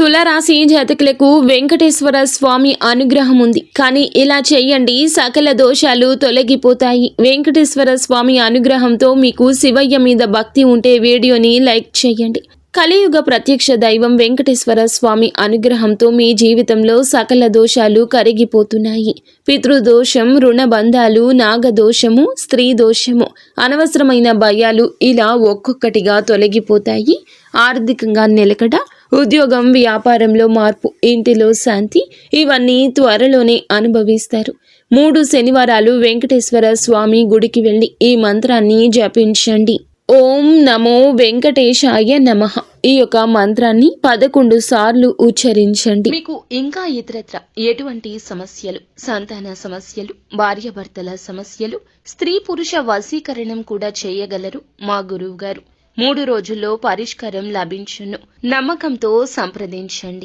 తులారాశి జాతకులకు వెంకటేశ్వర స్వామి అనుగ్రహం ఉంది. కానీ ఇలా చేయండి, సకల దోషాలు తొలగిపోతాయి. వెంకటేశ్వర స్వామి అనుగ్రహంతో మీకు శివయ్య మీద భక్తి ఉంటే వీడియోని లైక్ చేయండి. కలియుగ ప్రత్యక్ష దైవం వెంకటేశ్వర స్వామి అనుగ్రహంతో మీ జీవితంలో సకల దోషాలు కరిగిపోతున్నాయి. పితృదోషం, రుణబంధాలు, నాగదోషము, స్త్రీ దోషము, అనవసరమైన భయాలు ఇలా ఒక్కొక్కటిగా తొలగిపోతాయి. ఆర్థికంగా నిలకడ, ఉద్యోగం, వ్యాపారంలో మార్పు, ఇంటిలో శాంతి ఇవన్నీ త్వరలోనే అనుభవిస్తారు. 3 శనివారాలు వెంకటేశ్వర స్వామి గుడికి వెళ్ళి ఈ మంత్రాన్ని జపించండి. ఓం నమో వెంకటేశాయ నమః. ఈ యొక్క మంత్రాన్ని 11 సార్లు ఉచ్చరించండి. మీకు ఇంకా ఇతరత్ర ఎటువంటి సమస్యలు, సంతాన సమస్యలు, భార్యాభర్తల సమస్యలు, స్త్రీ పురుష వశీకరణం కూడా చేయగలరు మా గురువు గారు. 3 రోజుల్లో పరిష్కారం లభించును. నమ్మకంతో సంప్రదించండి.